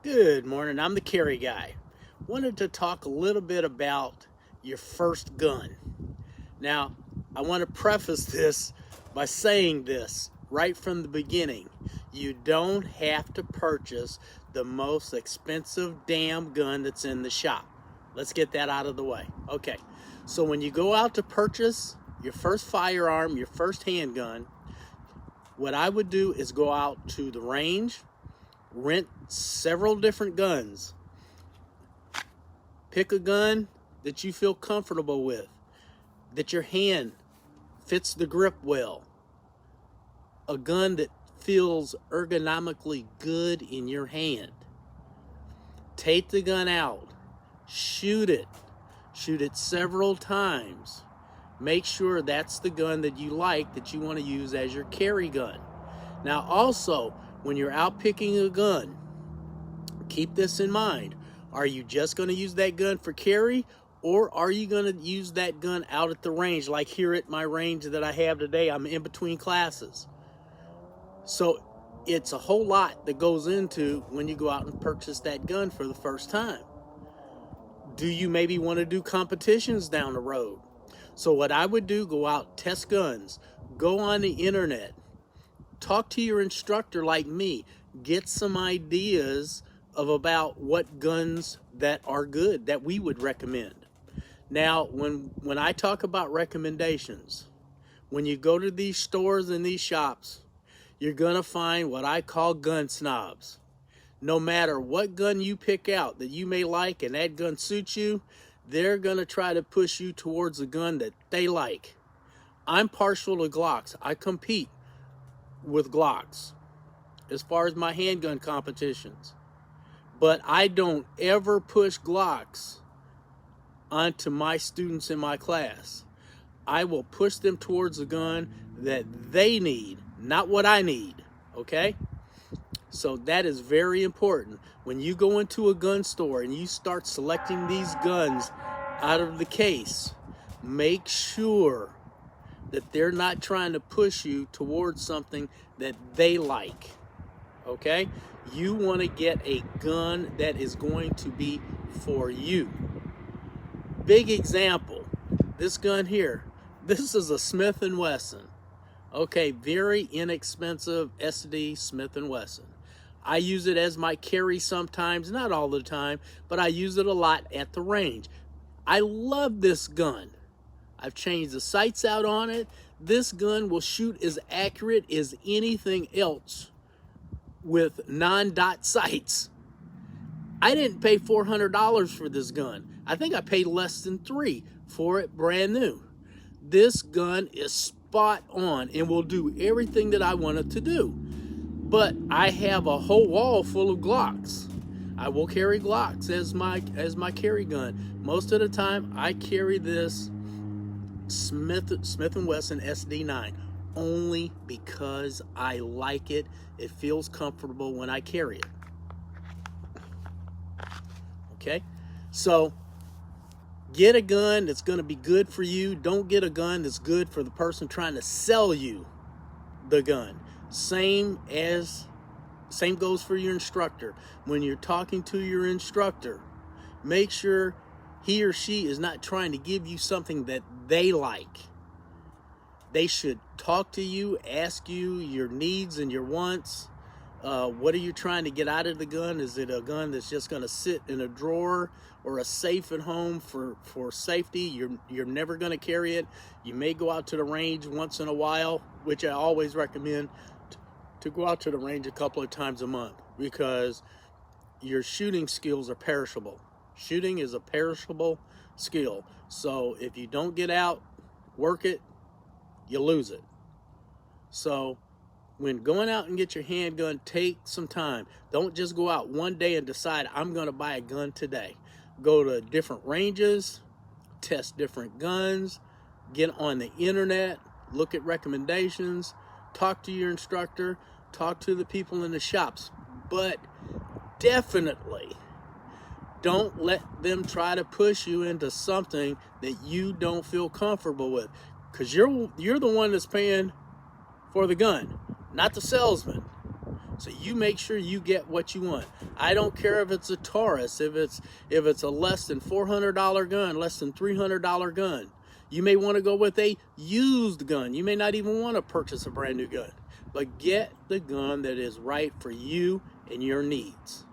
Good morning. I'm the carry guy. Wanted to talk a little bit about your first gun. Now, I want to preface this by saying this right from the beginning. You don't have to purchase the most expensive damn gun that's in the shop. Let's get that out of the way. Okay, so when you go out to purchase your first firearm, your first handgun, what I would do is go out to the range, rent several different guns. Pick a gun that you feel comfortable with, that your hand fits the grip well, a gun that feels ergonomically good in your hand. Take the gun out, shoot it several times. Make sure that's the gun that you like, that you want to use as your carry gun. Now also, when you're out picking a gun, keep this in mind. Are you just going to use that gun for carry, or are you going to use that gun out at the range? Like here at my range that I have today, I'm in between classes. So it's a whole lot that goes into when you go out and purchase that gun for the first time. Do you maybe want to do competitions down the road? So what I would do, go out, test guns, go on the internet, talk to your instructor like me, get some ideas of about what guns that are good that we would recommend. Now, when I talk about recommendations, when you go to these stores and these shops, you're gonna find what I call gun snobs. No matter what gun you pick out that you may like and that gun suits you, they're gonna try to push you towards a gun that they like. I'm partial to Glocks. I compete with Glocks as far as my handgun competitions. But I don't ever push Glocks onto my students in my class. I will push them towards a gun that they need, not what I need, okay? So that is very important. When you go into a gun store and you start selecting these guns out of the case, make sure that they're not trying to push you towards something that they like, okay? You want to get a gun that is going to be for you. Big example, this gun here. This is a Smith & Wesson. Okay, very inexpensive SD Smith & Wesson. I use it as my carry sometimes, not all the time, but I use it a lot at the range. I love this gun. I've changed the sights out on it. This gun will shoot as accurate as anything else with non-dot sights. I didn't pay $400 for this gun. I think I paid less than $3 for it brand new. This gun is spot on and will do everything that I want it to do. But I have a whole wall full of Glocks. I will carry Glocks as my carry gun. Most of the time I carry this Smith & Wesson SD9 only because I like it. It feels comfortable when I carry it. Okay? So get a gun that's going to be good for you. Don't get a gun that's good for the person trying to sell you the gun. Same goes for your instructor. When you're talking to your instructor, make sure he or she is not trying to give you something that they like. They should talk to you, ask you your needs and your wants. What are you trying to get out of the gun? Is it a gun that's just going to sit in a drawer or a safe at home for safety? You're never going to carry it. You may go out to the range once in a while, which I always recommend to go out to the range a couple of times a month, because your shooting skills are perishable. Shooting is a perishable skill. So if you don't get out, work it, you lose it. So when going out and get your handgun, take some time. Don't just go out one day and decide, I'm going to buy a gun today. Go to different ranges, test different guns, get on the internet, look at recommendations, talk to your instructor, talk to the people in the shops. But definitely don't let them try to push you into something that you don't feel comfortable with, because you're the one that's paying for the gun, not the salesman. So you make sure you get what you want. I don't care if it's a Taurus, if it's a less than $400 gun, less than $300 gun. You may want to go with a used gun. You may not even want to purchase a brand new gun. But get the gun that is right for you and your needs.